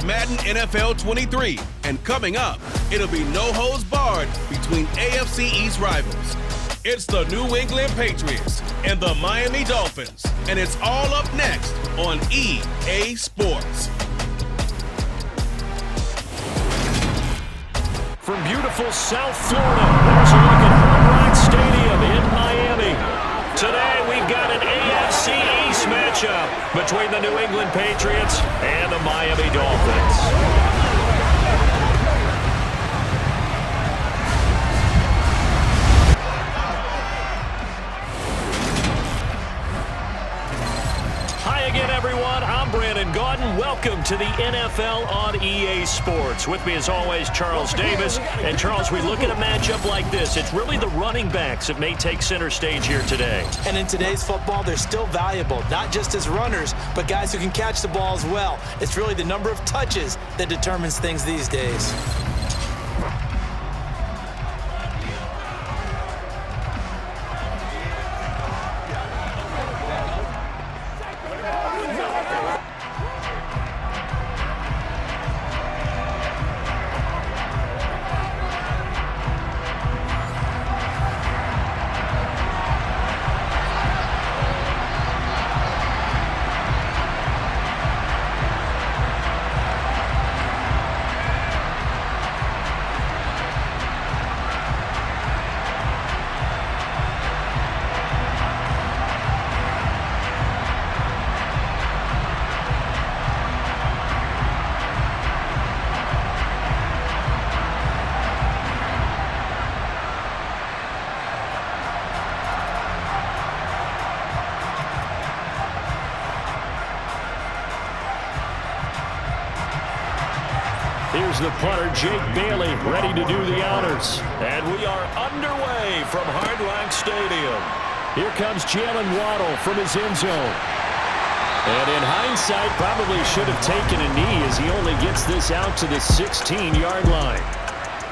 Madden NFL 23. And coming up, it'll be no holds barred between AFC East rivals. It's the New England Patriots and the Miami Dolphins. And it's all up next on EA Sports. From beautiful South Florida, there's a look at Hard Rock Stadium in Miami. Today we've got an AFC East matchup between the New England Patriots and the Miami Dolphins. Welcome to the NFL on EA Sports. With me as always, Charles Davis. And Charles, we look at a matchup like this. It's really the running backs that may take center stage here today. And in today's football, they're still valuable, not just as runners, but guys who can catch the ball as well. It's really the number of touches that determines things these days. Here's the punter, Jake Bailey, ready to do the honors. And we are underway from Hard Rock Stadium. Here comes Jalen Waddle from his end zone. And in hindsight, probably should have taken a knee as he only gets this out to the 16-yard line.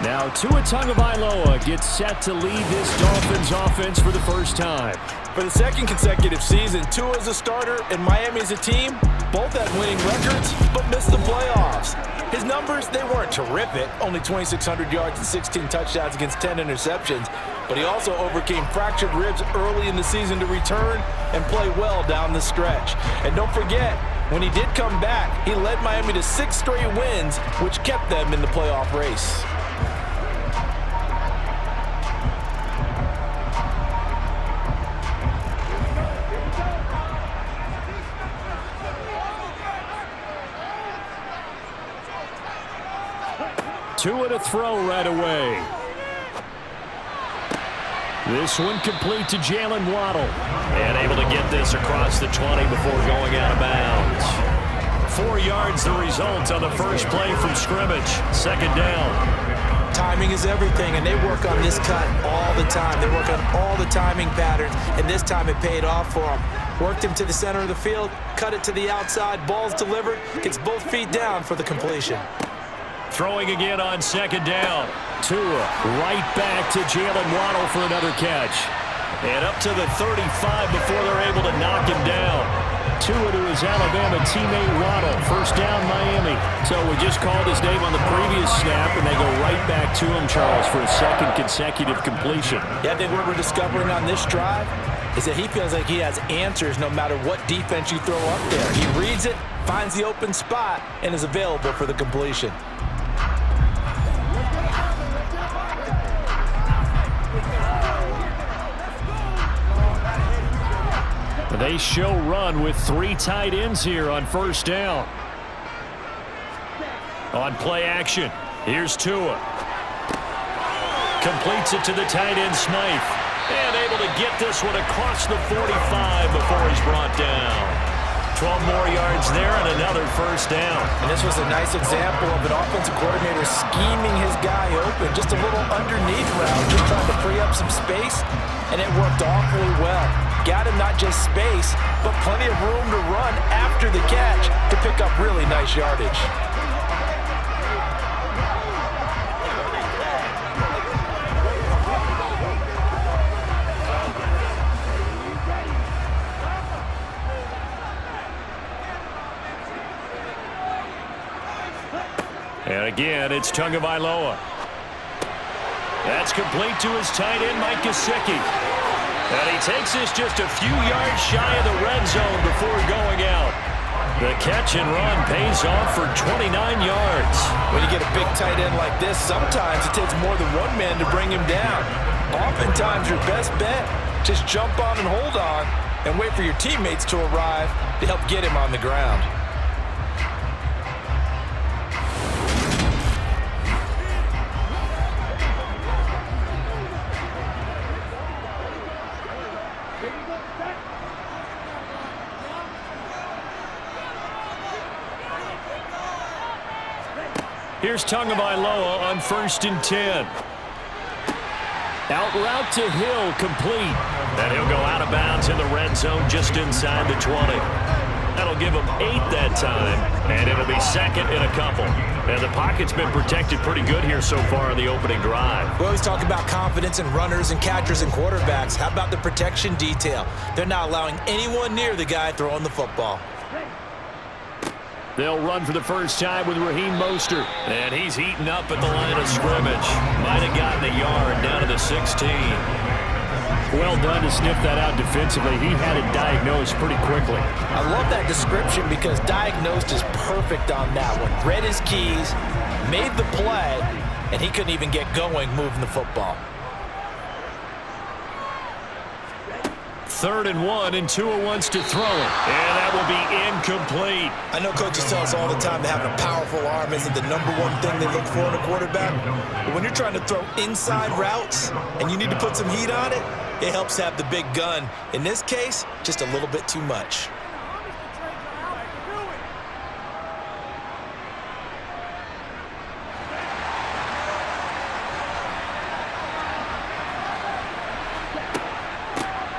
Now Tua Tagovailoa gets set to lead this Dolphins offense for the first time. For the second consecutive season, Tua is a starter and Miami is a team. Both had winning records, but missed the playoffs. His numbers, they weren't terrific. Only 2,600 yards and 16 touchdowns against 10 interceptions. But he also overcame fractured ribs early in the season to return and play well down the stretch. And don't forget, when he did come back, he led Miami to 6 straight wins, which kept them in the playoff race. Tua to throw right away. This one complete to Jalen Waddle. And able to get this across the 20 before going out of bounds. 4 yards the result on the first play from scrimmage. Second down. Timing is everything, and they work on this cut all the time. They work on all the timing patterns, and this time it paid off for them. Worked him to the center of the field, cut it to the outside, ball's delivered, gets both feet down for the completion. Throwing again on second down. Tua right back to Jalen Waddle for another catch. And up to the 35 before they're able to knock him down. Tua to his Alabama teammate Waddle. First down, Miami. So we just called his name on the previous snap, and they go right back to him, Charles, for a second consecutive completion. Yeah, I think what we're discovering on this drive is that he feels like he has answers no matter what defense you throw up there. He reads it, finds the open spot, and is available for the completion. They show run with 3 tight ends here on first down. On play action, here's Tua. Completes it to the tight end Smythe. And able to get this one across the 45 before he's brought down. 12 more yards there and another first down. And this was a nice example of an offensive coordinator scheming his guy open. Just a little underneath route, just trying to free up some space, and it worked awfully well. Got him not just space, but plenty of room to run after the catch to pick up really nice yardage. Again, it's Tagovailoa. That's complete to his tight end, Mike Gesicki. And he takes this just a few yards shy of the red zone before going out. The catch and run pays off for 29 yards. When you get a big tight end like this, sometimes it takes more than one man to bring him down. Oftentimes, your best bet, just jump on and hold on and wait for your teammates to arrive to help get him on the ground. Here's Tagovailoa on 1st and 10. Out route to Hill, complete. And he'll go out of bounds in the red zone just inside the 20. That'll give him 8 that time, and it'll be 2nd and a couple. And the pocket's been protected pretty good here so far in the opening drive. We always talk about confidence in runners and catchers and quarterbacks. How about the protection detail? They're not allowing anyone near the guy throwing the football. They'll run for the first time with Raheem Mostert. And he's heating up at the line of scrimmage. Might have gotten a yard down to the 16. Well done to sniff that out defensively. He had it diagnosed pretty quickly. I love that description because diagnosed is perfect on that one. Read his keys, made the play, and he couldn't even get going moving the football. 3rd and 1, and Tua wants to throw it. And that will be incomplete. I know coaches tell us all the time that having a powerful arm isn't the #1 thing they look for in a quarterback. But when you're trying to throw inside routes and you need to put some heat on it, it helps have the big gun. In this case, just a little bit too much.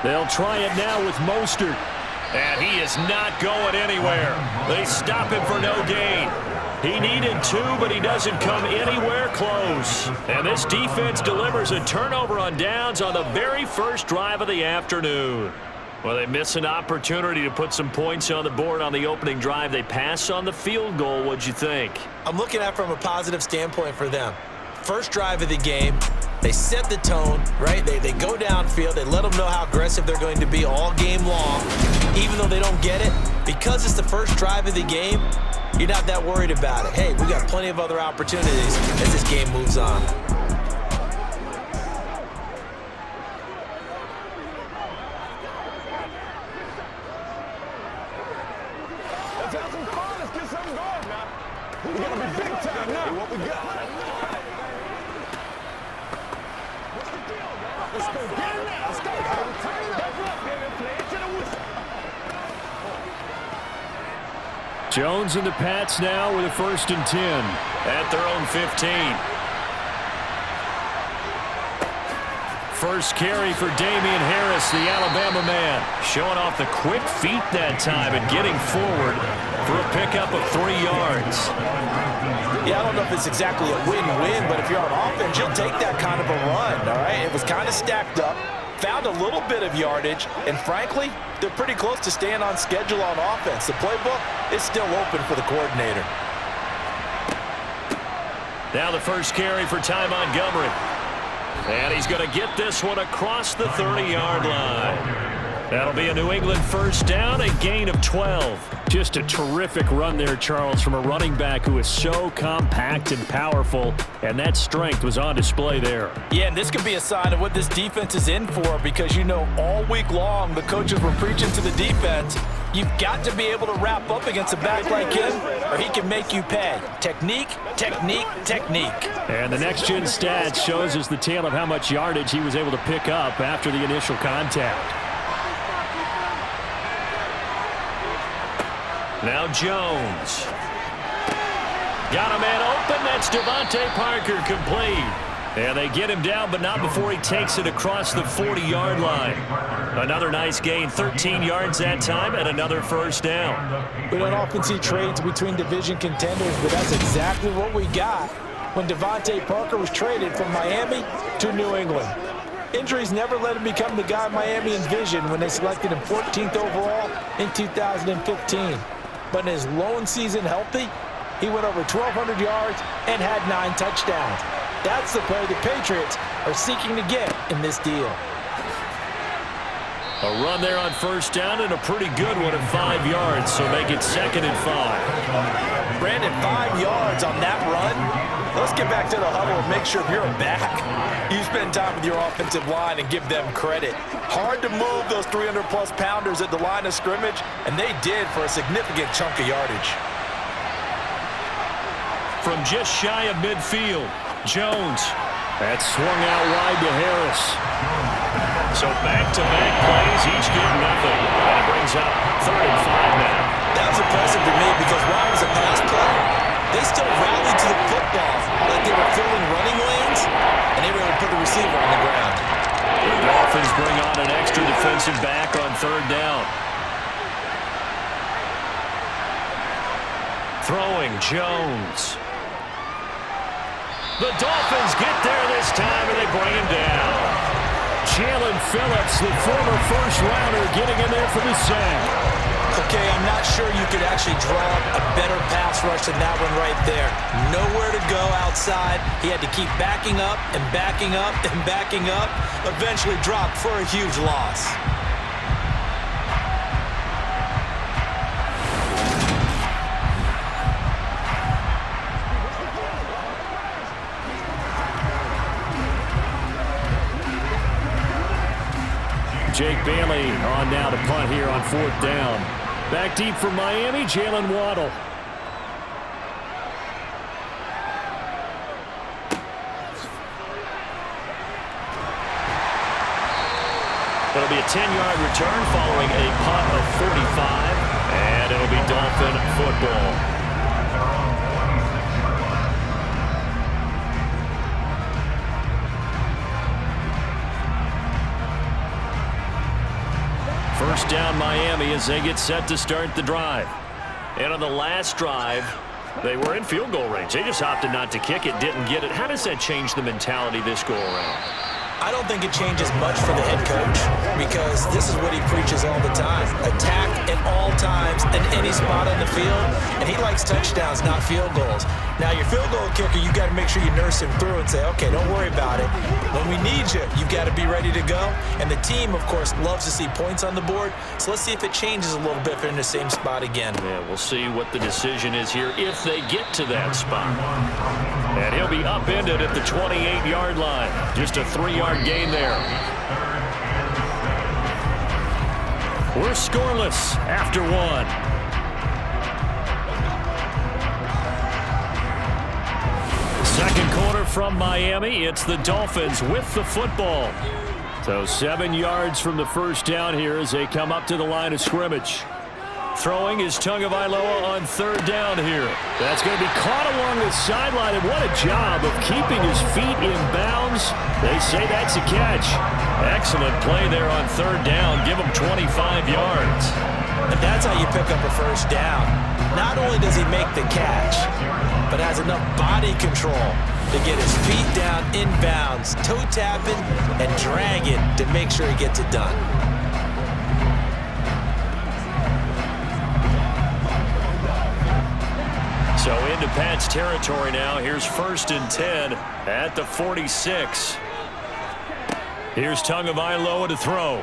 They'll try it now with Mostert. And he is not going anywhere. They stop him for no gain. He needed 2, but he doesn't come anywhere close. And this defense delivers a turnover on downs on the very first drive of the afternoon. Well, they miss an opportunity to put some points on the board on the opening drive. They pass on the field goal. What'd you think? I'm looking at it from a positive standpoint for them. First drive of the game, they set the tone, right? They go downfield. They let them know how aggressive they're going to be all game long, even though they don't get it. Because it's the first drive of the game, you're not that worried about it. Hey, we got plenty of other opportunities as this game moves on. Let's have some fun. Let's get something going now. We're going to be big time now. What we got? Let's go get it now. Let's go. Turn it up, baby. Play it to the whistle. Jones and the Pats now with a 1st and 10 at their own 15. First carry for Damian Harris, the Alabama man. Showing off the quick feet that time and getting forward for a pickup of 3 yards. Yeah, I don't know if it's exactly a win-win, but if you're on offense, you'll take that kind of a run, all right? It was kind of stacked up, found a little bit of yardage, and frankly, they're pretty close to staying on schedule on offense. The playbook is still open for the coordinator. Now the first carry for Ty Montgomery. And he's going to get this one across the 30-yard line. That'll be a New England first down, a gain of 12. Just a terrific run there, Charles, from a running back who is so compact and powerful, and that strength was on display there. Yeah, and this could be a sign of what this defense is in for because, you know, all week long the coaches were preaching to the defense, you've got to be able to wrap up against a back like him or he can make you pay. Technique, technique, technique. And the next-gen stats shows us the tale of how much yardage he was able to pick up after the initial contact. Now Jones. Got a man open. That's Devontae Parker, complete. And they get him down, but not before he takes it across the 40-yard line. Another nice gain, 13 yards that time, and another first down. We don't often see trades between division contenders, but that's exactly what we got when Devontae Parker was traded from Miami to New England. Injuries never let him become the guy Miami envisioned when they selected him 14th overall in 2015. But in his lone season healthy, He went over 1,200 yards and had 9 touchdowns. That's the player the Patriots are seeking to get in this deal. A run there on first down and a pretty good one at 5 yards, so make it 2nd and 5. Brandon, 5 yards on that run. Let's get back to the huddle and make sure you're back. You spend time with your offensive line and give them credit. Hard to move those 300-plus pounders at the line of scrimmage, and they did for a significant chunk of yardage. From just shy of midfield, Jones. That swung out wide to Harris. So back-to-back plays, each get nothing. And it brings up 3rd and 5 now. That was impressive to me because while it was a pass play, they still rallied to the football like they were filling running lanes, and they were able to put the receiver on the ground. The Dolphins bring on an extra defensive back on 3rd down. Throwing, Jones. The Dolphins get there this time, and they bring him down. Jalen Phillips, the former first-rounder, getting in there for the sack. Okay, I'm not sure you could actually draw a better pass rush than that one right there. Nowhere to go outside. He had to keep backing up and backing up and backing up. Eventually dropped for a huge loss. Jake Bailey on now to punt here on 4th down. Back deep for Miami, Jalen Waddle. It'll be a 10-yard return following a punt of 45, and it'll be Dolphin football. First down Miami as they get set to start the drive. And on the last drive, they were in field goal range. They just opted not to kick it, didn't get it. How does that change the mentality this go around? I don't think it changes much for the head coach because this is what he preaches all the time. Attack at all times in any spot on the field, and he likes touchdowns, not field goals. Now, your field goal kicker, you got to make sure you nurse him through and say, okay, don't worry about it. When we need you, you've got to be ready to go. And the team, of course, loves to see points on the board, so let's see if it changes a little bit if they're in the same spot again. Yeah, we'll see what the decision is here if they get to that spot. And he'll be upended at the 28-yard line. Just a 3-yard gain there. We're scoreless after 1. Second quarter from Miami. It's the Dolphins with the football. So 7 yards from the first down here as they come up to the line of scrimmage. Throwing is Tagovailoa on 3rd down here. That's going to be caught along the sideline, and what a job of keeping his feet in bounds. They say that's a catch. Excellent play there on 3rd down. Give him 25 yards. And that's how you pick up a first down. Not only does he make the catch, but has enough body control to get his feet down in bounds, toe tapping and dragging to make sure he gets it done. So into Pat's territory now. Here's 1st and 10 at the 46. Here's Tagovailoa to throw.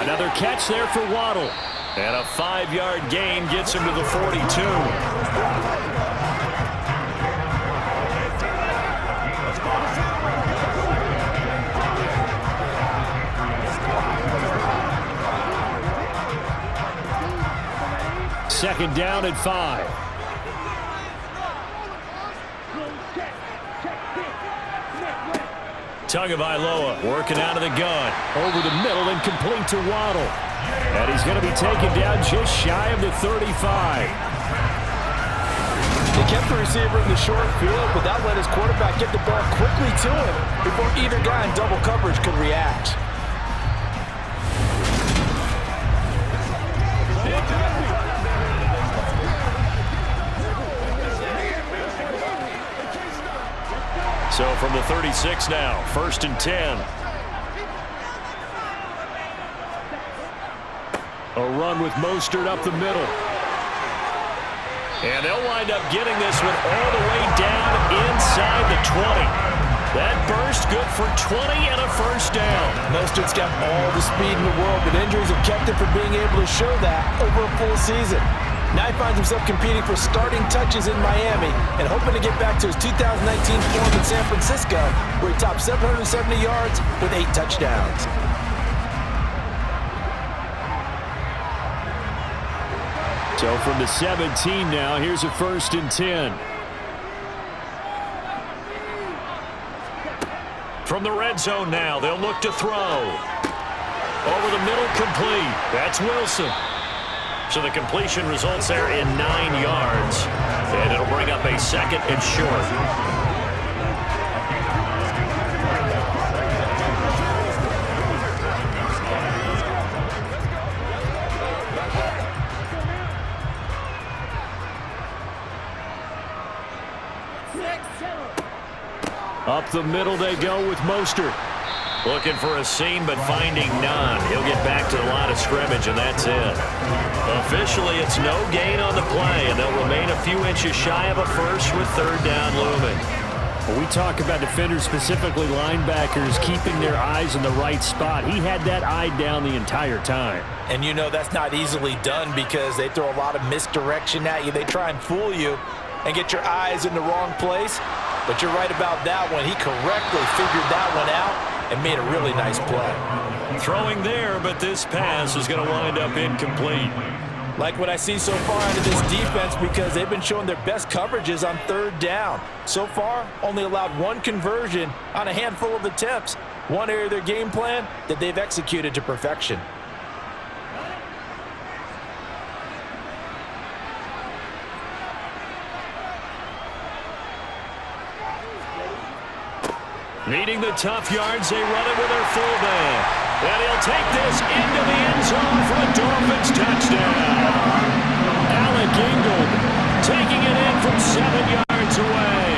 Another catch there for Waddle. And a 5-yard gain gets him to the 42. Second down and 5. Tagovailoa working out of the gun. Over the middle and complete to Waddle. And he's going to be taken down just shy of the 35. They kept the receiver in the short field, but that let his quarterback get the ball quickly to him before either guy in double coverage could react. So from the 36 now, 1st and 10. A run with Mostert up the middle. And they'll wind up getting this one all the way down inside the 20. That burst good for 20 and a first down. Mostert's got all the speed in the world, but injuries have kept him from being able to show that over a full season. Now he finds himself competing for starting touches in Miami and hoping to get back to his 2019 form in San Francisco, where he topped 770 yards with 8 touchdowns. So from the 17 now, here's a 1st and 10. From the red zone now, they'll look to throw. Over the middle, complete. That's Wilson. So the completion results there in 9 yards. And it'll bring up a 2nd and short. Up the middle they go with Mostert. Looking for a seam, but finding none. He'll get back to the line of scrimmage, and that's it. Officially, it's no gain on the play, and they'll remain a few inches shy of a first with 3rd down looming. When we talk about defenders, specifically linebackers, keeping their eyes in the right spot, he had that eye down the entire time. And you know that's not easily done because they throw a lot of misdirection at you. They try and fool you and get your eyes in the wrong place. But you're right about that one. He correctly figured that one out and made a really nice play. Throwing there, but this pass is going to wind up incomplete. Like what I see so far out of this defense because they've been showing their best coverages on 3rd down. So far, only allowed 1 conversion on a handful of attempts. One area of their game plan that they've executed to perfection. Needing the tough yards, they run it with their fullback. And he'll take this into the end zone for a Dolphins touchdown. Alec Ingold taking it in from 7 yards away.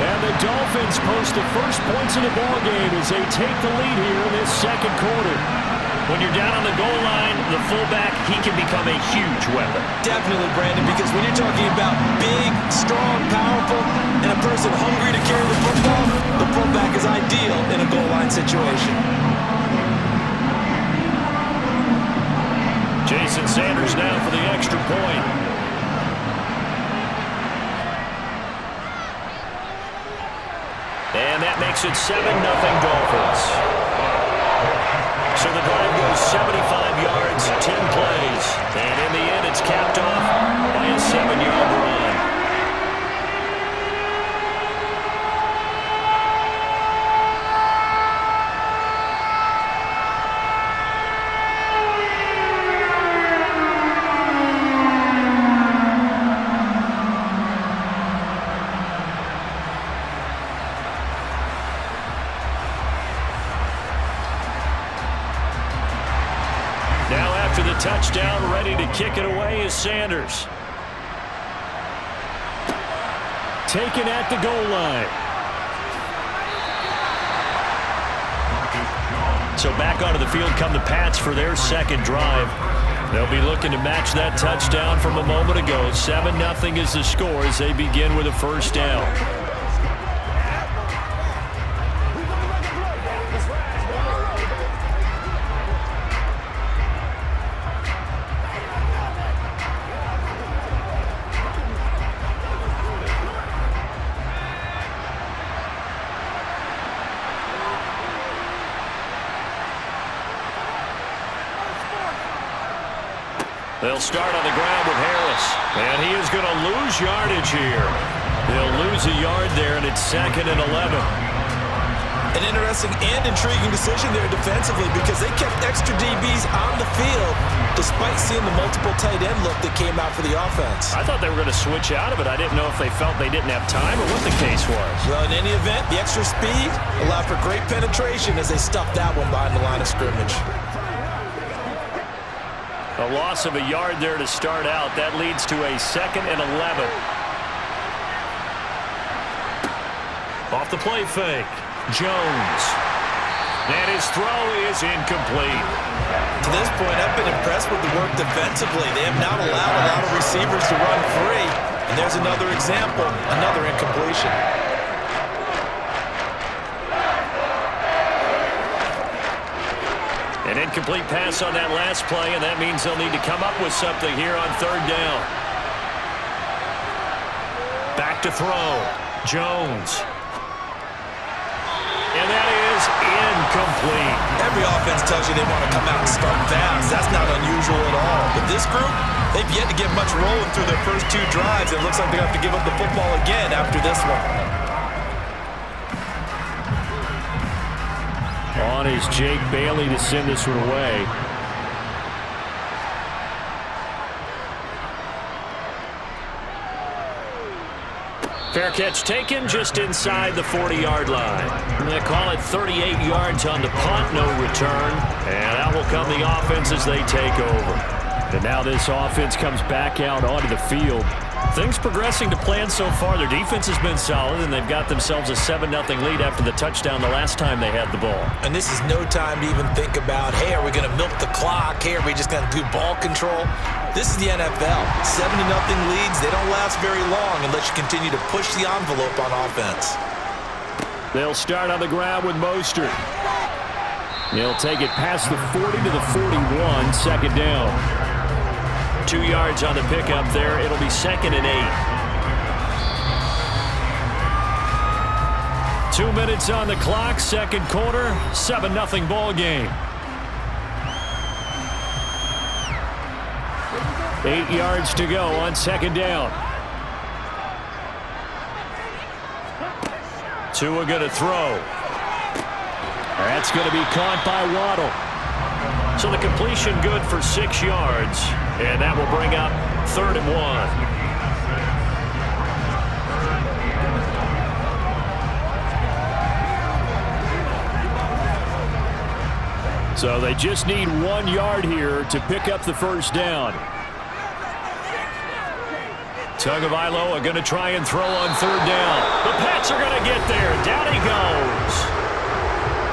And the Dolphins post the first points of the ballgame as they take the lead here in this 2nd quarter. When you're down on the goal line, the fullback, he can become a huge weapon. Definitely, Brandon, because when you're talking about big, strong, powerful, and a person hungry to carry the football, the fullback is ideal in a goal line situation. Jason Sanders now for the extra point. And that makes it 7-0 Dolphins. So the drive goes 75 yards, 10 plays. And in the end, it's capped off by a 7-yard run. Touchdown, ready to kick it away is Sanders. Taken at the goal line. So back onto the field come the Pats for their 2nd drive. They'll be looking to match that touchdown from a moment ago. 7-0 is the score as they begin with a 1st down. They'll start on the ground with Harris, and he is going to lose yardage here. They'll lose a yard there, and it's 2nd and 11. An interesting and intriguing decision there defensively because they kept extra DBs on the field despite seeing the multiple tight end look that came out for the offense. I thought they were going to switch out of it. I didn't know if they felt they didn't have time or what the case was. Well, in any event, the extra speed allowed for great penetration as they stuffed that one behind the line of scrimmage. A loss of a yard there to start out. That leads to a 2nd and 11. Off the play fake. Jones. And his throw is incomplete. To this point, I've been impressed with the work defensively. They have not allowed a lot of receivers to run free. And there's another example, another incompletion. An incomplete pass on that last play, and that means they'll need to come up with something here on third down. Back to throw. Jones. And that is incomplete. Every offense tells you they want to come out and start fast. That's not unusual at all. But this group, they've yet to get much rolling through their first 2 drives. It looks like they're going to have to give up the football again after this one. On is Jake Bailey to send this one away. Fair catch taken just inside the 40-yard line. They call it 38 yards on the punt, no return. And out will come the offense as they take over. And now this offense comes back out onto the field. Things progressing to plan so far. Their defense has been solid, and they've got themselves a 7-0 lead after the touchdown the last time they had the ball. And this is no time to even think about, hey, are we going to milk the clock? Hey, are we just going to do ball control? This is the NFL. 7-0 leads, they don't last very long unless you continue to push the envelope on offense. They'll start on the ground with Mostert. He'll take it past the 40 to the 41, second down. 2 yards on the pickup there. It'll be 2nd and 8. 2 minutes on the clock, second quarter, 7-0 ball game. 8 yards to go on second down. Tua going to throw. That's going to be caught by Waddle. So the completion good for 6 yards, and that will bring up 3rd and 1. So they just need 1 yard here to pick up the first down. Tagovailoa going to try and throw on third down. The Pats are going to get there. Down he goes.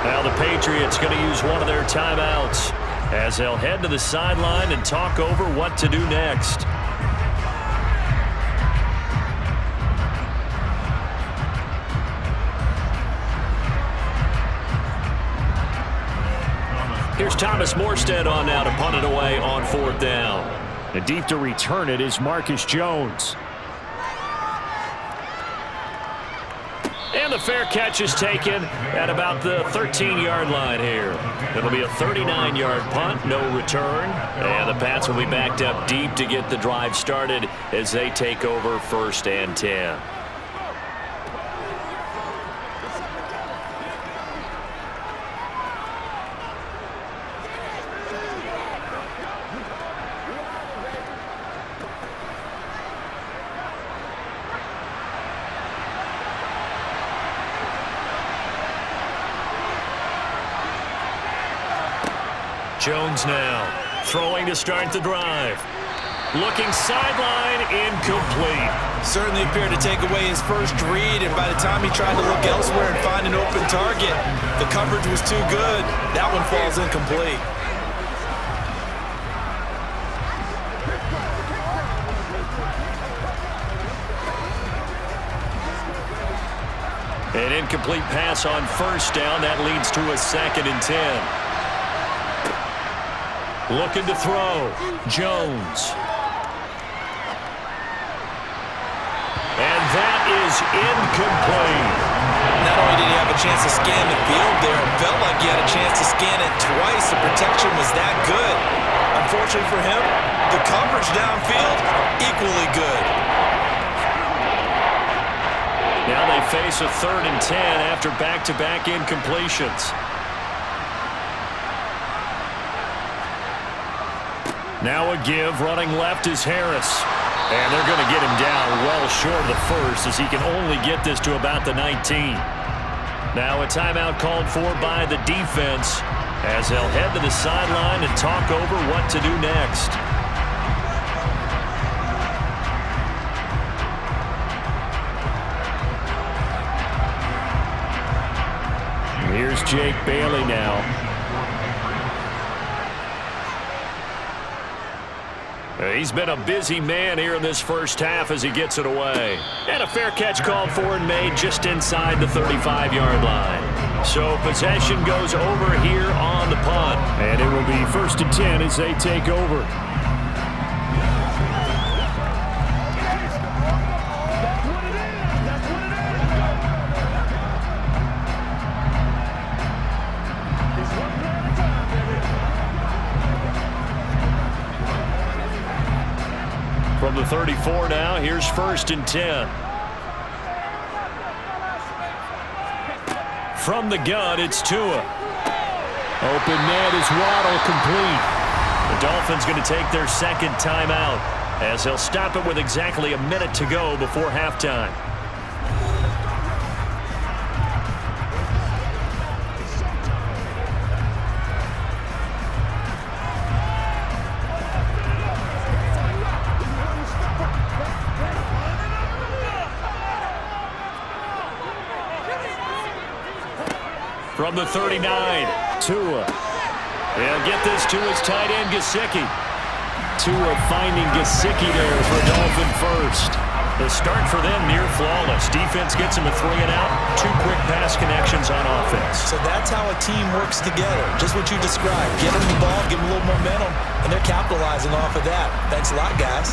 Now the Patriots going to use one of their timeouts as they'll head to the sideline and talk over what to do next. Here's Thomas Morstead on now to punt it away on 4th down. And deep to return it is Marcus Jones. And the fair catch is taken at about the 13-yard line here. It'll be a 39-yard punt, no return. And the Pats will be backed up deep to get the drive started as they take over 1st and 10. Jones now throwing to start the drive. Looking sideline, incomplete. Certainly appeared to take away his first read, and by the time he tried to look elsewhere and find an open target, the coverage was too good. That one falls incomplete. An incomplete pass on 1st down. That leads to a 2nd and 10. Looking to throw. Jones. And that is incomplete. Not only did he have a chance to scan the field there, it felt like he had a chance to scan it twice. The protection was that good. Unfortunately for him, the coverage downfield, equally good. Now they face a 3rd and 10 after back-to-back incompletions. Now a give, running left is Harris. And they're going to get him down well short of the first as he can only get this to about the 19. Now a timeout called for by the defense as they'll head to the sideline and talk over what to do next. Here's Jake Bailey now. He's been a busy man here in this first half as he gets it away. And a fair catch called for and made just inside the 35-yard line. So possession goes over here on the punt. And it will be 1st and 10 as they take over. From the 34 now, here's 1st and 10. From the gun, it's Tua. Open net is Waddle, complete. The Dolphins going to take their second timeout as they'll stop it with exactly a minute to go before halftime. From the 39, Tua. They'll get this to his tight end, Gesicki. Tua finding Gesicki there for a Dolphin first. The start for them near flawless. Defense gets him a 3 and out. 2 quick pass connections on offense. So that's how a team works together. Just what you described. Get them the ball, give them a little momentum, and they're capitalizing off of that. Thanks a lot, guys.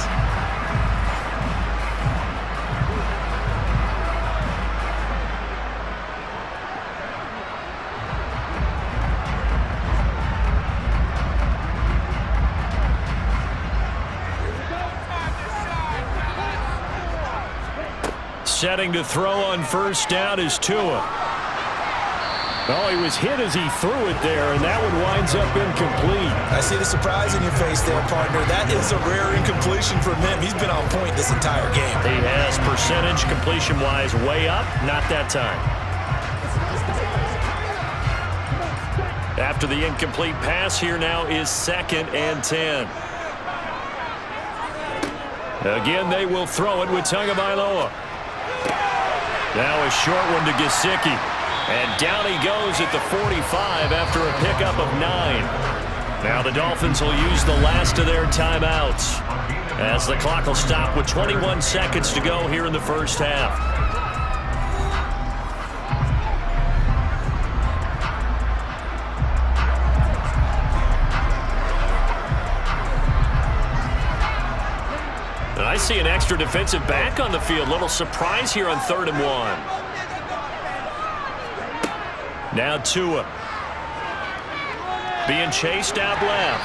Setting to throw on first down is Tua. Oh, he was hit as he threw it there, and that one winds up incomplete. I see the surprise in your face there, partner. That is a rare incompletion from him. He's been on point this entire game. He has percentage completion-wise way up, not that time. After the incomplete pass, here now is 2nd and 10. Again, they will throw it with Tagovailoa. Now a short one to Gesicki. And down he goes at the 45 after a pickup of 9. Now the Dolphins will use the last of their timeouts as the clock will stop with 21 seconds to go here in the first half. And I see an extra defensive back on the field. Little surprise here on 3rd and 1. Now Tua. Being chased out left.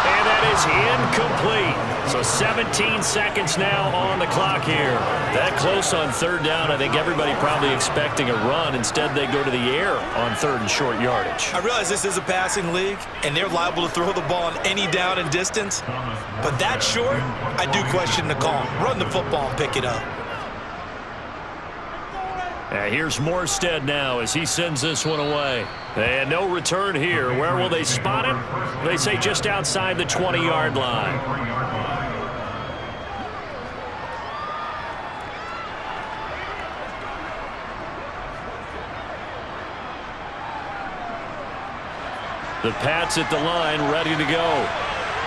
And that is incomplete. So 17 seconds now on the clock here. That close on 3rd down. I think everybody probably expecting a run. Instead, they go to the air on 3rd and short yardage. I realize this is a passing league, and they're liable to throw the ball on any down and distance. But that short, I do question the call. Run the football and pick it up. Here's Morstead now as he sends this one away. And no return here. Where will they spot it? They say just outside the 20-yard line. The Pats at the line, ready to go.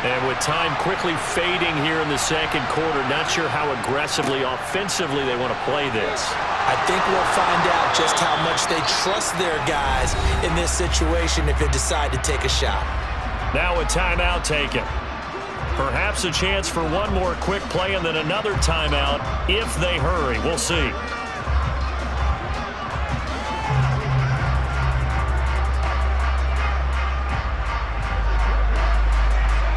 And with time quickly fading here in the second quarter, not sure how aggressively, offensively they want to play this. I think we'll find out just how much they trust their guys in this situation if they decide to take a shot. Now a timeout taken. Perhaps a chance for one more quick play and then another timeout if they hurry. We'll see.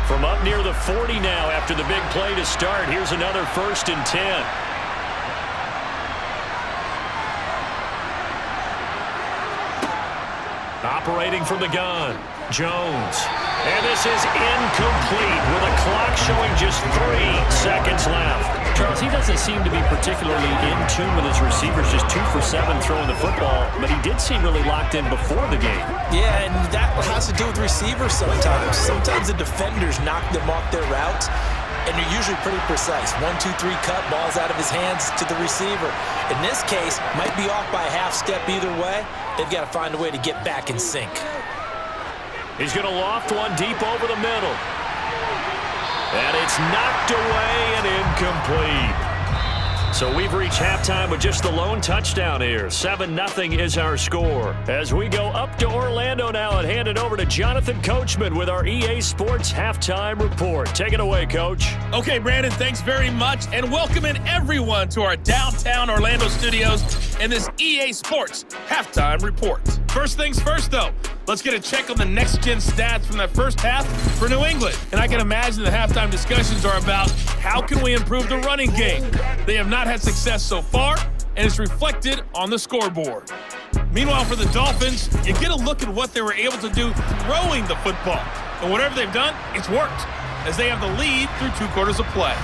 From up near the 40 now after the big play to start, here's another 1st and 10. Operating from the gun, Jones. And this is incomplete with a clock showing just 3 seconds left. Charles, he doesn't seem to be particularly in tune with his receivers, just 2 for 7 throwing the football, but he did seem really locked in before the game. Yeah, and that has to do with receivers sometimes. Sometimes the defenders knock them off their routes, and they're usually pretty precise. 1, 2, 3 cut, balls out of his hands to the receiver. In this case, might be off by a half step either way. They've got to find a way to get back in sync. He's going to loft one deep over the middle. And it's knocked away and incomplete. So we've reached halftime with just the lone touchdown here. 7-0 is our score. As we go up to Orlando now and hand it over to Jonathan Coachman with our EA Sports Halftime Report. Take it away, Coach. Okay, Brandon, thanks very much. And welcome in everyone to our downtown Orlando studios and this EA Sports Halftime Report. First things first, though. Let's get a check on the next-gen stats from that first half for New England. And I can imagine the halftime discussions are about how can we improve the running game. They have not had success so far, and it's reflected on the scoreboard. Meanwhile, for the Dolphins, you get a look at what they were able to do throwing the football. And whatever they've done, it's worked, as they have the lead through 2 quarters of play.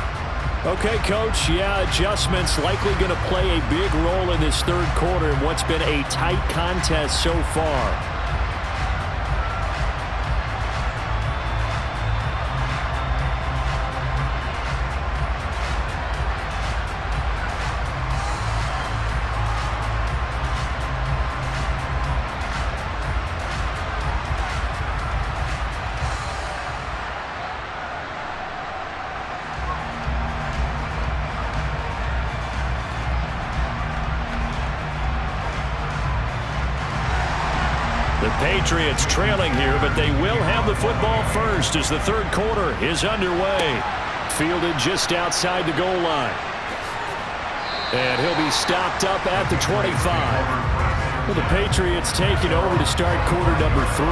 Okay, Coach, adjustments likely going to play a big role in this third quarter in what's been a tight contest so far. The Patriots trailing here, but they will have the football first as the third quarter is underway. Fielded just outside the goal line. And he'll be stopped up at the 25. Well, the Patriots taking over to start quarter number 3.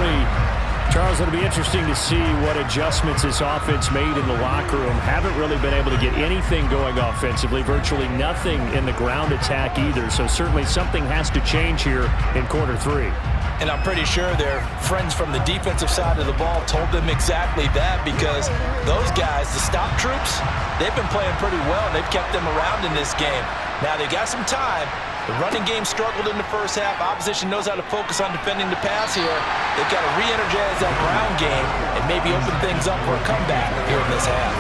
Charles, it'll be interesting to see what adjustments this offense made in the locker room. Haven't really been able to get anything going offensively, virtually nothing in the ground attack either. So certainly something has to change here in quarter 3. And I'm pretty sure their friends from the defensive side of the ball told them exactly that, because those guys, the stop troops, they've been playing pretty well. They've kept them around in this game. Now, they got some time. The running game struggled in the first half. Opposition knows how to focus on defending the pass here. They've got to re-energize that ground game and maybe open things up for a comeback here in this half.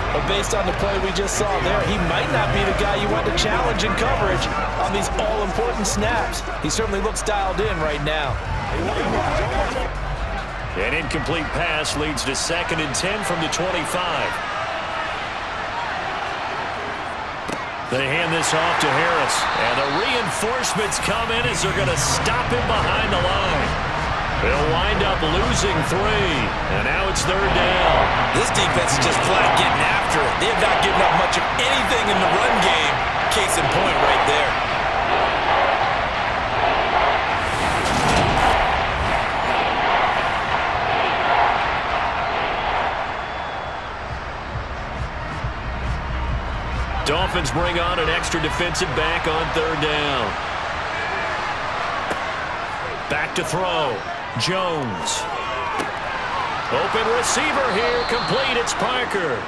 But based on the play we just saw there, he might not be the guy you want to challenge in coverage on these all-important snaps. He certainly looks dialed in right now. An incomplete pass leads to 2nd and 10 from the 25. They hand this off to Harris, and the reinforcements come in as they're going to stop him behind the line. They'll wind up losing 3, and now it's 3rd down. This defense is just flat getting after it. They have not given up much of anything in the run game. Case in point right there. Dolphins bring on an extra defensive back on 3rd down. Back to throw. Jones. Open receiver here, complete. It's Parker.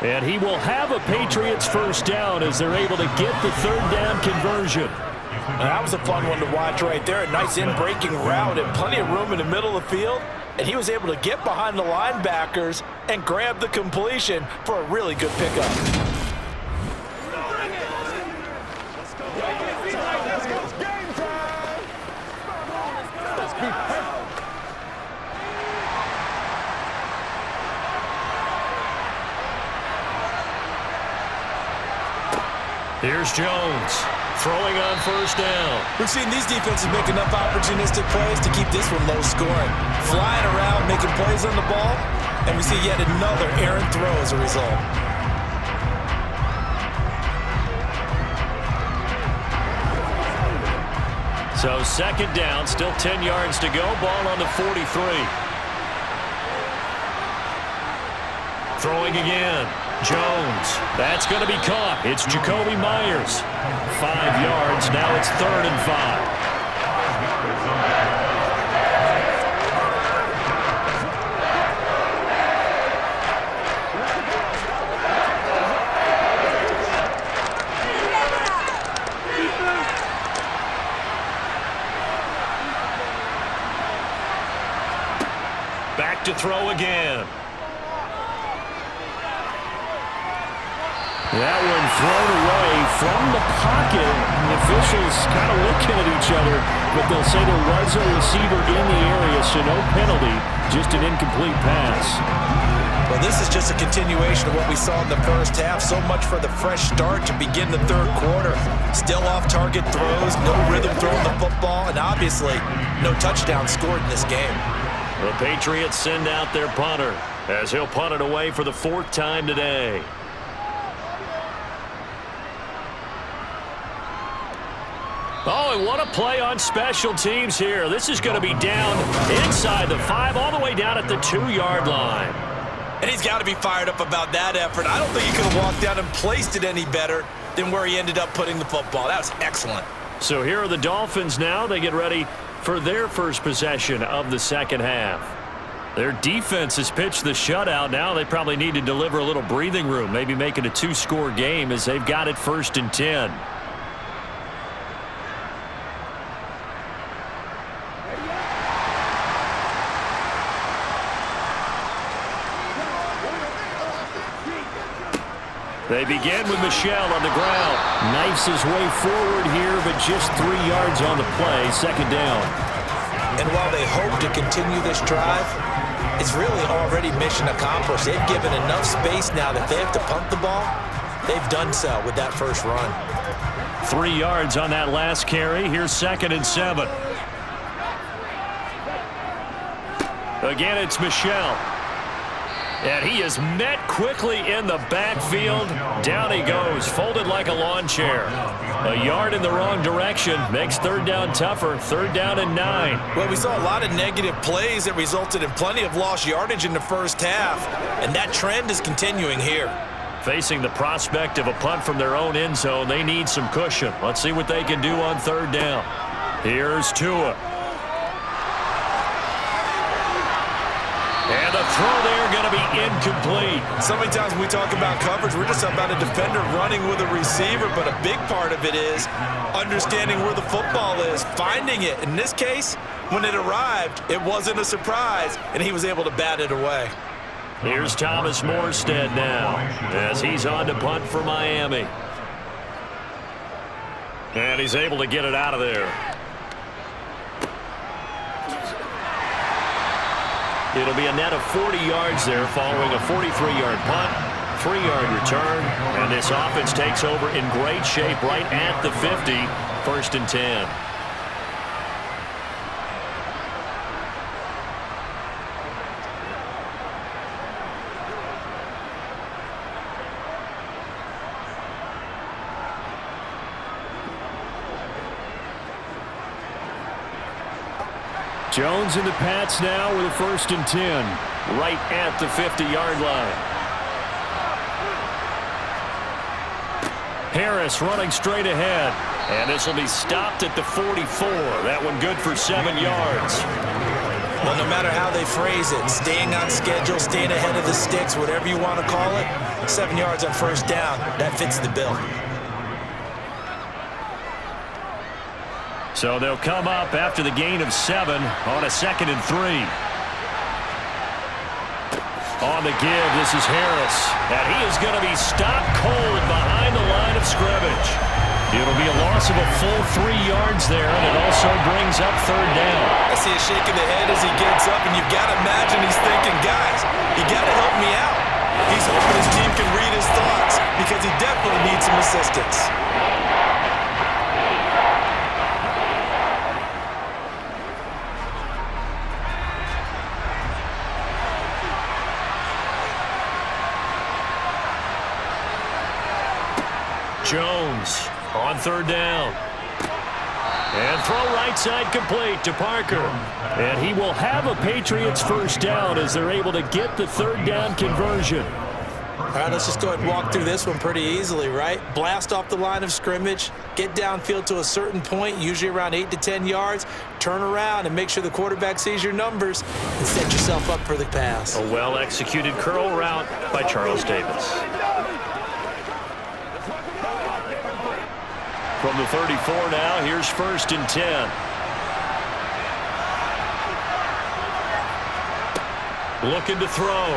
And he will have a Patriots first down as they're able to get the 3rd down conversion. That was a fun one to watch right there. A nice in-breaking route and plenty of room in the middle of the field. And he was able to get behind the linebackers and grab the completion for a really good pickup. Here's Jones, throwing on 1st down. We've seen these defenses make enough opportunistic plays to keep this one low scoring. Flying around, making plays on the ball, and we see yet another errant throw as a result. So 2nd down, still 10 yards to go, ball on the 43. Throwing again. Jones. That's going to be caught. It's Jacoby Myers. 5 yards. Now it's 3rd and 5. Back to throw again. That one thrown away from the pocket. The officials kind of looking at each other, but they'll say there was a receiver in the area, so no penalty, just an incomplete pass. Well, this is just a continuation of what we saw in the first half. So much for the fresh start to begin the third quarter. Still off-target throws, no rhythm throwing the football, and obviously no touchdown scored in this game. The Patriots send out their punter as he'll punt it away for the 4th time today. Oh, and what a play on special teams here. This is going to be down inside the 5, all the way down at the 2-yard line. And he's got to be fired up about that effort. I don't think he could have walked down and placed it any better than where he ended up putting the football. That was excellent. So here are the Dolphins now. They get ready for their first possession of the second half. Their defense has pitched the shutout. Now they probably need to deliver a little breathing room, maybe make it a 2-score game as they've got it 1st and 10. They begin with Michel on the ground. Knifes his way forward here, but just 3 yards on the play, 2nd down. And while they hope to continue this drive, it's really already mission accomplished. They've given enough space now that they have to punt the ball. They've done so with that first run. 3 yards on that last carry. Here's 2nd and 7. Again, it's Michel. And he is met quickly in the backfield. Down he goes, folded like a lawn chair. A yard in the wrong direction makes 3rd down tougher. 3rd down and 9. Well, we saw a lot of negative plays that resulted in plenty of lost yardage in the first half, and that trend is continuing here. Facing the prospect of a punt from their own end zone, they need some cushion. Let's see what they can do on 3rd down. Here's Tua. And the throw there going to be incomplete. So many times when we talk about coverage, we're just about a defender running with a receiver, but a big part of it is understanding where the football is, finding it. In this case, when it arrived, it wasn't a surprise, and he was able to bat it away. Here's Thomas Morstead now as he's on to punt for Miami. And he's able to get it out of there. It'll be a net of 40 yards there following a 43-yard punt, 3-yard return, and this offense takes over in great shape right at the 50, 1st and 10. Jones in the Pats now with a 1st and 10, right at the 50-yard line. Harris running straight ahead, and this will be stopped at the 44. That one good for 7 yards. Well, no matter how they phrase it, staying on schedule, staying ahead of the sticks, whatever you want to call it, 7 yards on 1st down, that fits the bill. So they'll come up after the gain of 7 on a 2nd and 3. On the give, this is Harris. And he is going to be stopped cold behind the line of scrimmage. It'll be a loss of a full 3 yards there, and it also brings up 3rd down. I see a shake of the head as he gets up, and you've got to imagine he's thinking, guys, you got to help me out. He's hoping his team can read his thoughts because he definitely needs some assistance. Jones on 3rd down. And throw right side complete to Parker. And he will have a Patriots 1st down as they're able to get the 3rd down conversion. All right, let's just go ahead and walk through this one pretty easily, right? Blast off the line of scrimmage, get downfield to a certain point, usually around 8 to 10 yards, turn around and make sure the quarterback sees your numbers and set yourself up for the pass. A well-executed curl route by Charles Davis. From the 34 now, here's 1st and 10. Looking to throw.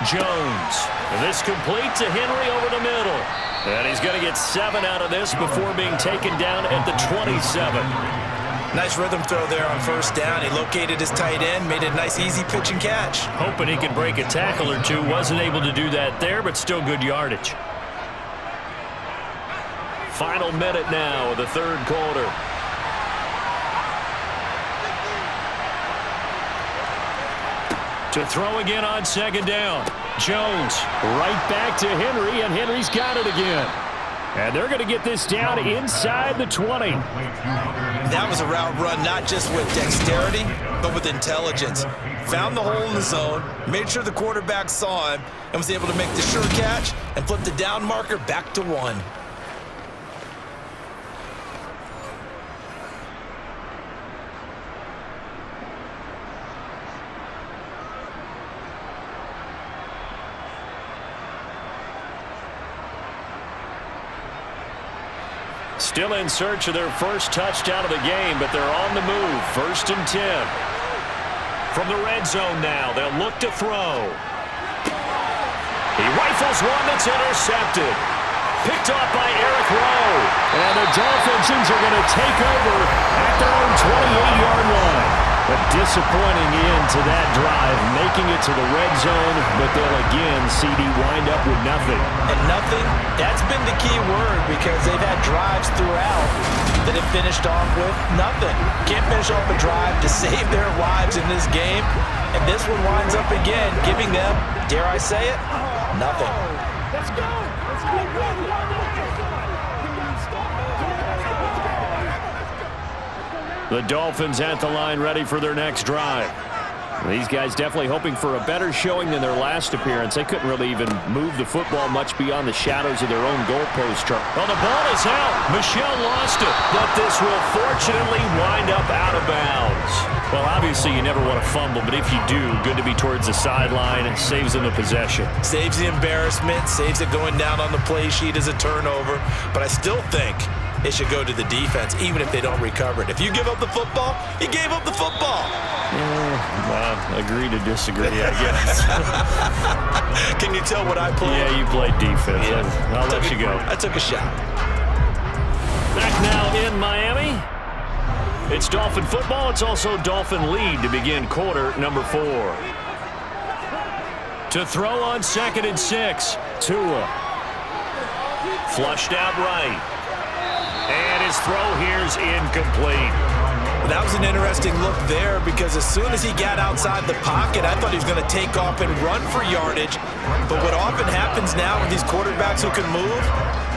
Jones. And this complete to Henry over the middle. And he's going to get 7 out of this before being taken down at the 27. Nice rhythm throw there on first down. He located his tight end, made it a nice, easy pitch and catch. Hoping he could break a tackle or two. Wasn't able to do that there, but still good yardage. Final minute now of the third quarter. To throw again on second down. Jones right back to Henry, and Henry's got it again. And they're going to get this down inside the 20. That was a route run not just with dexterity, but with intelligence. Found the hole in the zone, made sure the quarterback saw him, and was able to make the sure catch and flip the down marker back to 1. Still in search of their first touchdown of the game, but they're on the move. 1st and 10. From the red zone now, they'll look to throw. He rifles one that's intercepted. Picked off by Eric Rowe. And the Dolphins are going to take over at their own 28-yard line. A disappointing end to that drive, making it to the red zone, but they'll again, CD, wind up with nothing. And nothing, that's been the key word, because they've had drives throughout that have finished off with nothing. Can't finish off a drive to save their lives in this game, and this one winds up again, giving them, dare I say it, nothing. Let's go. Let's go. The Dolphins at the line ready for their next drive. These guys definitely hoping for a better showing than their last appearance. They couldn't really even move the football much beyond the shadows of their own goalpost. Well, the ball is out. Michel lost it, but this will fortunately wind up out of bounds. Well, obviously you never want to fumble, but if you do, good to be towards the sideline. It saves them the possession. Saves the embarrassment, saves it going down on the play sheet as a turnover, but I still think it should go to the defense, even if they don't recover it. If you give up the football, you gave up the football. Agree to disagree, I guess. Can you tell what I played? Yeah, you played defense. Yeah. I'll let you go. I took a shot. Back now in Miami. It's Dolphin football. It's also Dolphin lead to begin quarter number 4. To throw on 2nd and 6. Tua. Flushed out right. And his throw here's incomplete. That was an interesting look there, because as soon as he got outside the pocket, I thought he was going to take off and run for yardage. But what often happens now with these quarterbacks who can move,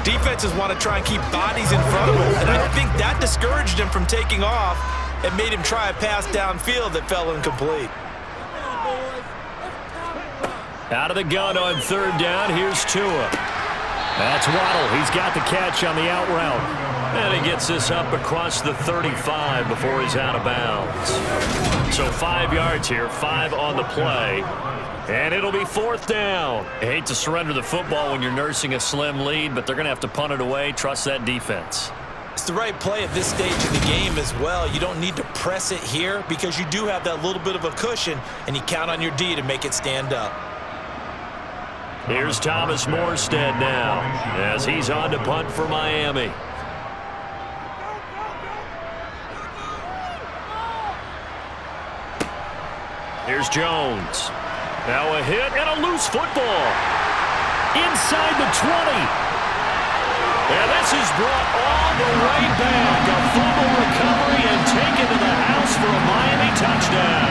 defenses want to try and keep bodies in front of him. And I think that discouraged him from taking off and made him try a pass downfield that fell incomplete. Out of the gun on 3rd down, here's Tua. That's Waddle. He's got the catch on the out route. And he gets this up across the 35 before he's out of bounds. So 5 yards here, 5 on the play. And it'll be 4th down. I hate to surrender the football when you're nursing a slim lead, but they're going to have to punt it away. Trust that defense. It's the right play at this stage of the game as well. You don't need to press it here, because you do have that little bit of a cushion, and you count on your D to make it stand up. Here's Thomas Morstead now as he's on to punt for Miami. Here's Jones. Now a hit and a loose football. Inside the 20. And this is brought all the way back. A fumble recovery and taken to the house for a Miami touchdown.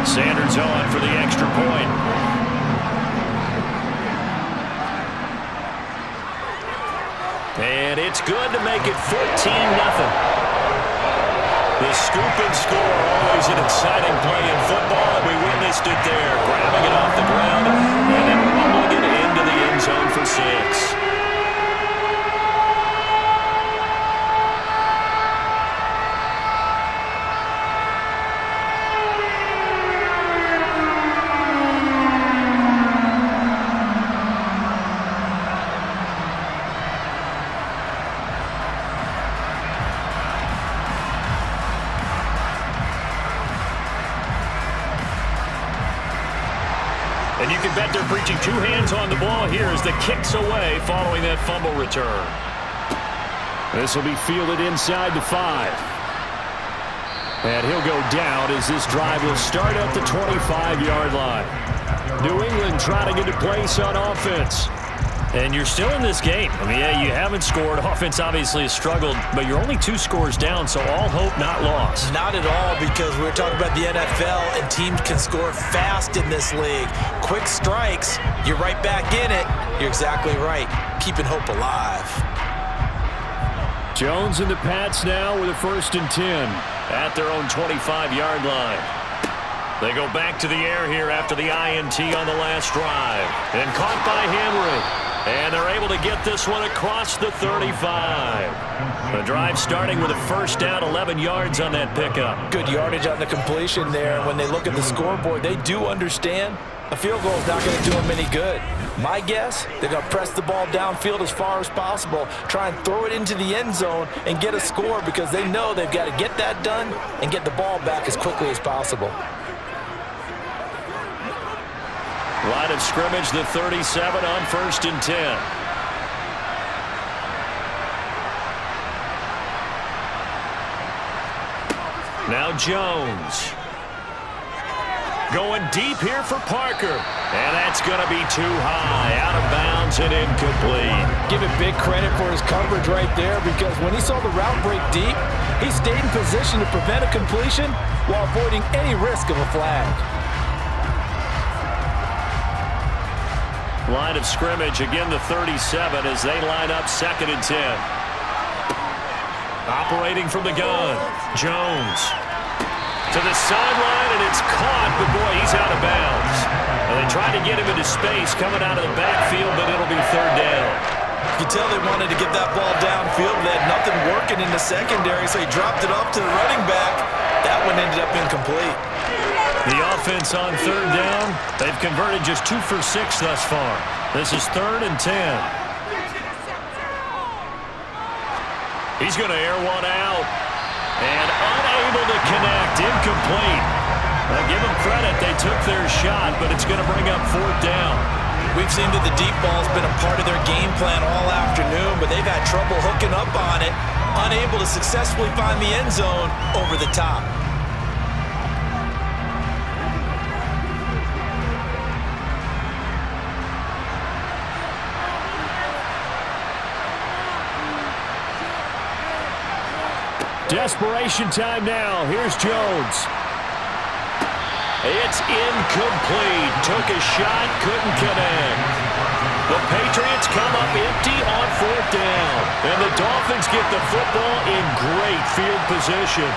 Sanders on for the extra point. And it's good to make it 14-0. The scoop and score, always an exciting play in football, and we witnessed it there. Grabbing it off the ground and then rumbling it into the end zone for 6. And you can bet they're preaching two hands on the ball here as the kick's away following that fumble return. This will be fielded inside the 5. And he'll go down as this drive will start at the 25-yard line. New England trying to get a place on offense. And you're still in this game. I mean, yeah, you haven't scored. Offense obviously has struggled, but you're only 2 scores down, so all hope not lost. Not at all, because we're talking about the NFL, and teams can score fast in this league. Quick strikes, you're right back in it. You're exactly right. Keeping hope alive. Jones and the Pats now with a 1st and 10 at their own 25-yard line. They go back to the air here after the INT on the last drive. And caught by Henry. And they're able to get this one across the 35. The drive starting with a 1st down, 11 yards on that pickup. Good yardage on the completion there. When they look at the scoreboard, they do understand a field goal is not going to do them any good. My guess, they're going to press the ball downfield as far as possible, try and throw it into the end zone and get a score, because they know they've got to get that done and get the ball back as quickly as possible. Line of scrimmage, the 37 on 1st and 10. Now Jones. Going deep here for Parker. And that's going to be too high. Out of bounds and incomplete. Give it big credit for his coverage right there, because when he saw the route break deep, he stayed in position to prevent a completion while avoiding any risk of a flag. Line of scrimmage, again the 37 as they line up 2nd and 10. Operating from the gun, Jones. To the sideline, and it's caught, but boy, he's out of bounds. And they tried to get him into space coming out of the backfield, but it'll be 3rd down. You can tell they wanted to get that ball downfield. They had nothing working in the secondary, so he dropped it off to the running back. That one ended up incomplete. The offense on 3rd down, they've converted just 2 for 6 thus far. This is 3rd and 10. He's going to air one out. And unable to connect, incomplete. Now give them credit, they took their shot, but it's going to bring up 4th down. We've seen that the deep ball's been a part of their game plan all afternoon, but they've had trouble hooking up on it, unable to successfully find the end zone over the top. Desperation time now. Here's Jones. It's incomplete. Took a shot, couldn't connect. The Patriots come up empty on 4th down. And the Dolphins get the football in great field position.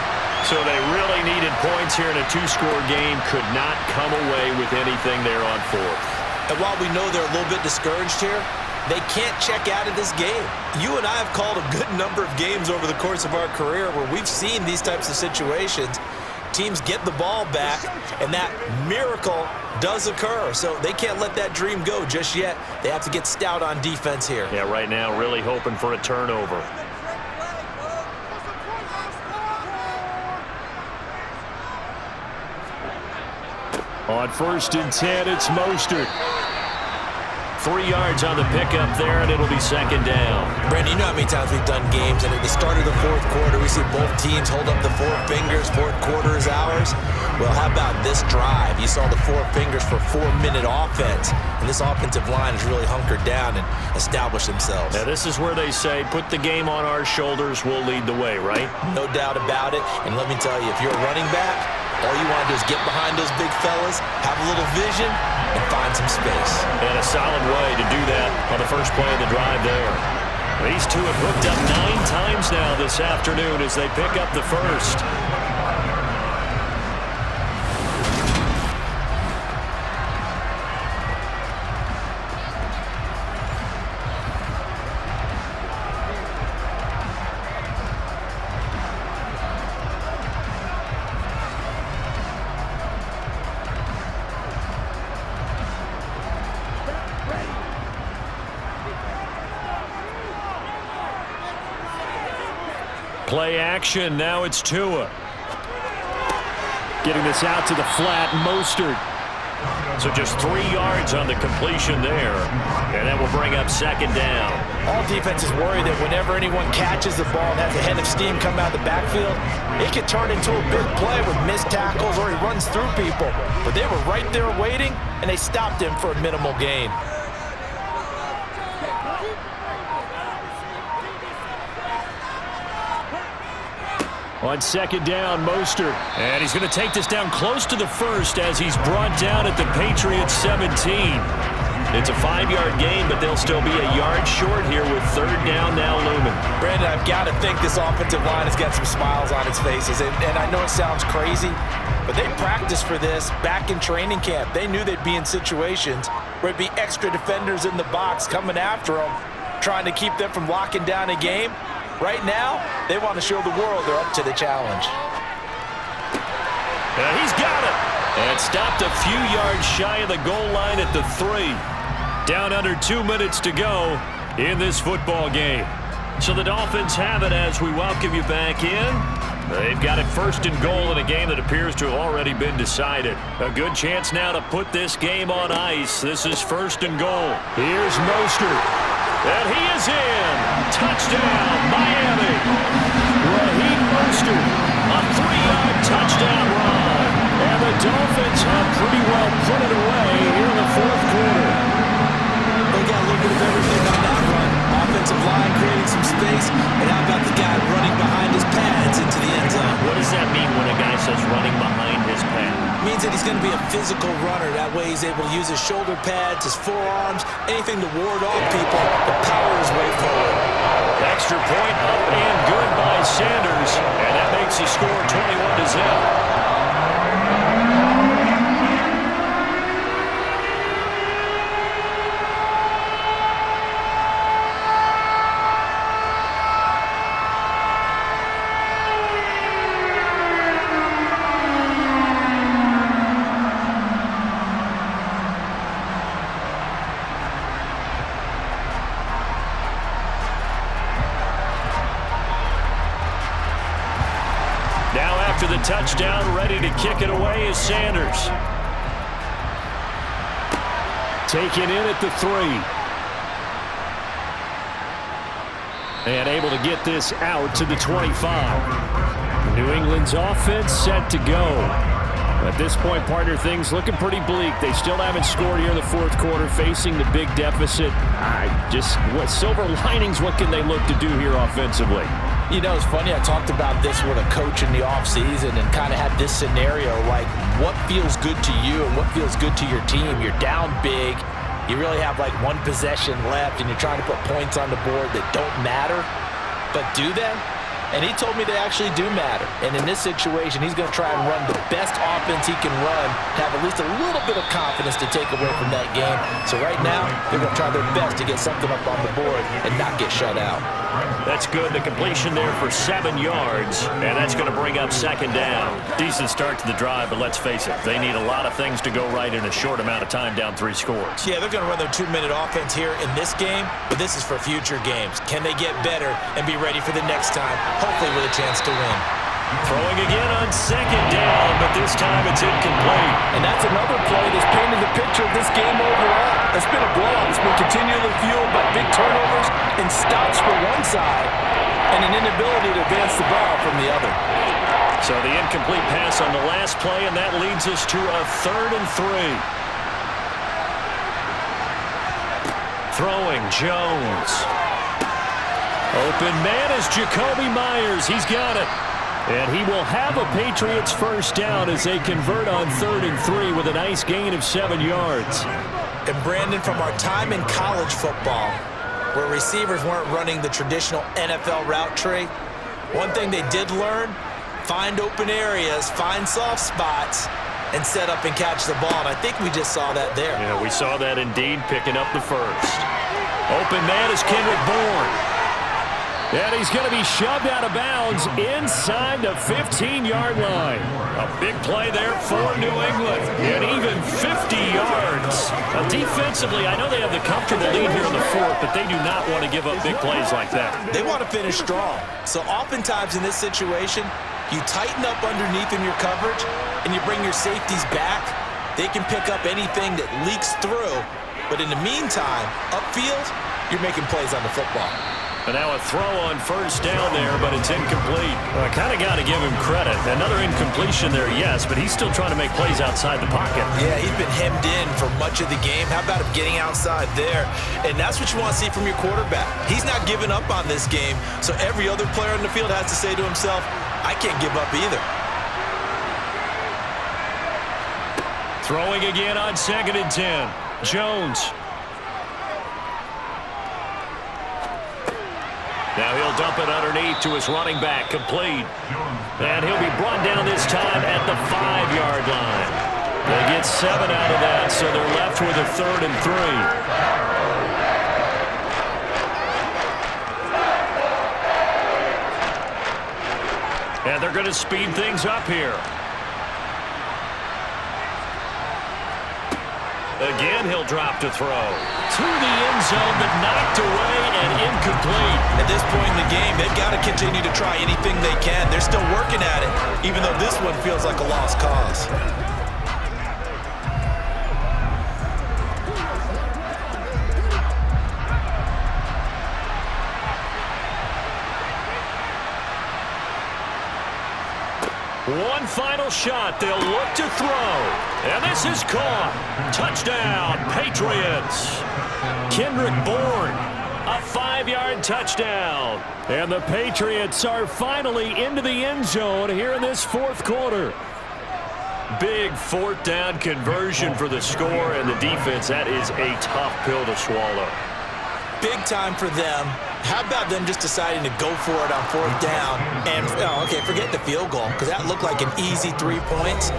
So they really needed points here in a 2-score game. Could not come away with anything there on 4th. And while we know they're a little bit discouraged here, they can't check out of this game. You and I have called a good number of games over the course of our career where we've seen these types of situations. Teams get the ball back, and that miracle does occur. So they can't let that dream go just yet. They have to get stout on defense here. Yeah, right now really hoping for a turnover. On 1st and 10, it's Mostert. 3 yards on the pickup there, and it'll be 2nd down. Brandon, you know how many times we've done games, and at the start of the 4th quarter, we see both teams hold up the 4 fingers. 4th quarter is ours. Well, how about this drive? You saw the 4 fingers for 4-minute offense, and this offensive line has really hunkered down and established themselves. Now, this is where they say, put the game on our shoulders, we'll lead the way, right? No doubt about it, and let me tell you, if you're a running back, all you want to do is get behind those big fellas, have a little vision, and find some space. And a solid way to do that on the first play of the drive there. These two have hooked up 9 times now this afternoon as they pick up the first. Play action, now it's Tua. Getting this out to the flat, Mostert. So just 3 yards on the completion there. And that will bring up second down. All defenses worry that whenever anyone catches the ball and has a head of steam come out of the backfield, it can turn into a big play with missed tackles or he runs through people. But they were right there waiting, and they stopped him for a minimal gain. On second down, Mostert. And he's going to take this down close to the first as he's brought down at the Patriots 17. It's a 5-yard gain, but they'll still be a yard short here with third down now looming. Brandon, I've got to think this offensive line has got some smiles on its faces. And I know it sounds crazy, but they practiced for this back in training camp. They knew they'd be in situations where it'd be extra defenders in the box coming after them, trying to keep them from locking down a game. Right now, they want to show the world they're up to the challenge. And he's got it. And stopped a few yards shy of the goal line at the 3. Down under 2 minutes to go in this football game. So the Dolphins have it as we welcome you back in. They've got it first and goal in a game that appears to have already been decided. A good chance now to put this game on ice. This is first and goal. Here's Mostert. And he is in. Touchdown, Miami. Raheem Mostert, a 3-yard touchdown run. And the Dolphins have pretty well put it away here in the fourth quarter. They got a little bit of everything on that run. Offensive line creating some space, and how about the guy running behind his pads into the end zone? What does that mean when a guy says running behind his pad? It means that he's going to be a physical runner. That way he's able to use his shoulder pads, his forearms, anything to ward off people, to power his way forward. Extra point up and good by Sanders, and that makes the score 21-0. After the touchdown, ready to kick it away is Sanders. Taken in at the 3. And able to get this out to the 25. New England's offense set to go. At this point, partner, things looking pretty bleak. They still haven't scored here in the fourth quarter, facing the big deficit. What silver linings, what can they look to do here offensively? You know, it's funny, I talked about this with a coach in the offseason and kind of had this scenario, like what feels good to you and what feels good to your team. You're down big. You really have like one possession left and you're trying to put points on the board that don't matter. But do they? And he told me they actually do matter. And in this situation, he's going to try and run the best offense he can run to have at least a little bit of confidence to take away from that game. So right now, they're going to try their best to get something up on the board and not get shut out. That's good. The completion there for 7 yards, and that's going to bring up second down. Decent start to the drive, but let's face it, they need a lot of things to go right in a short amount of time down 3 scores. Yeah, they're going to run their 2-minute offense here in this game, but this is for future games. Can they get better and be ready for the next time, hopefully with a chance to win? Throwing again on second down, but this time it's incomplete. And that's another play that's painted the picture of this game overall. It's been a blowout. It's been continually fueled by big turnovers and stops for one side and an inability to advance the ball from the other. So the incomplete pass on the last play, and that leads us to a 3rd and 3. Throwing, Jones. Open man is Jacoby Myers. He's got it. And he will have a Patriots first down as they convert on 3rd and 3 with a nice gain of 7 yards. And Brandon, from our time in college football, where receivers weren't running the traditional NFL route tree, one thing they did learn, find open areas, find soft spots, and set up and catch the ball. And I think we just saw that there. Yeah, we saw that indeed, picking up the first. Open man is Kendrick Bourne. And he's going to be shoved out of bounds inside the 15-yard line. A big play there for New England. And even 50 yards. Defensively, I know they have the comfortable lead here in the fourth, but they do not want to give up big plays like that. They want to finish strong. So oftentimes in this situation, you tighten up underneath in your coverage, and you bring your safeties back, They can pick up anything that leaks through. But in the meantime, upfield, you're making plays on the football. And now a throw on first down there, but it's incomplete. Well, I kind of got to give him credit. Another incompletion there, yes, but he's still trying to make plays outside the pocket. Yeah, he's been hemmed in for much of the game. How about him getting outside there? And that's what you want to see from your quarterback. He's not giving up on this game, so every other player on the field has to say to himself, I can't give up either. Throwing again on 2nd and 10. Jones. Now he'll dump it underneath to his running back, complete. And he'll be brought down this time at the 5-yard line. They get 7 out of that, so they're left with a 3rd and 3. And they're going to speed things up here. Again, he'll drop to throw. To the end zone, but knocked away and incomplete. At this point in the game, they've got to continue to try anything they can. They're still working at it, even though this one feels like a lost cause. One final shot. They'll look to throw. And this is caught. Touchdown, Patriots. Kendrick Bourne, a 5-yard touchdown. And the Patriots are finally into the end zone here in this 4th quarter. Big 4th down conversion for the score, and the defense, that is a tough pill to swallow. Big time for them. How about them just deciding to go for it on 4th down? And, okay, forget the field goal, because that looked like an easy 3 points.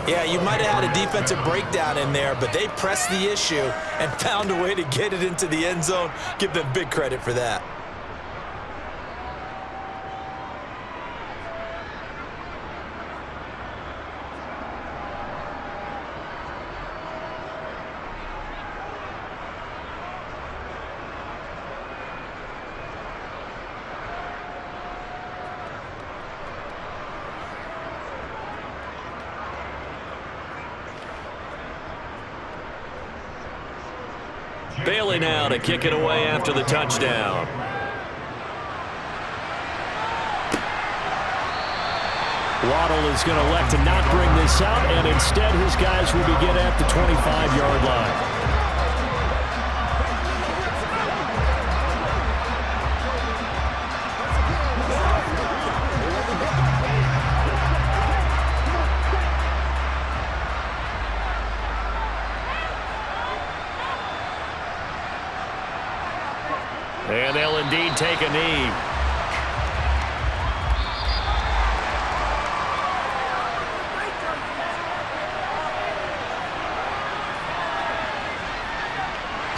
Yeah, you might have had a defensive breakdown in there, but they pressed the issue and found a way to get it into the end zone. Give them big credit for that. Bailey now to kick it away after the touchdown. Waddle is going to elect to not bring this out, and instead his guys will begin at the 25-yard line. And they'll indeed take a knee.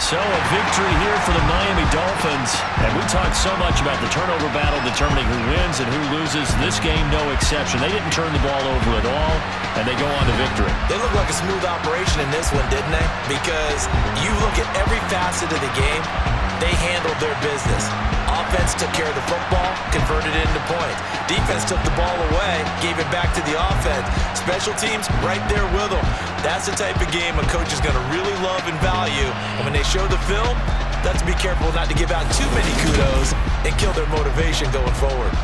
So a victory here for the Miami Dolphins. And we talked so much about the turnover battle determining who wins and who loses. This game, no exception. They didn't turn the ball over at all, and they go on to victory. They look like a smooth operation in this one, didn't they? Because you look at every facet of the game, they handled their business. Offense took care of the football, converted it into points. Defense took the ball away, gave it back to the offense. Special teams, right there with them. That's the type of game a coach is going to really love and value. And when they show the film, they have to be careful not to give out too many kudos and kill their motivation going forward.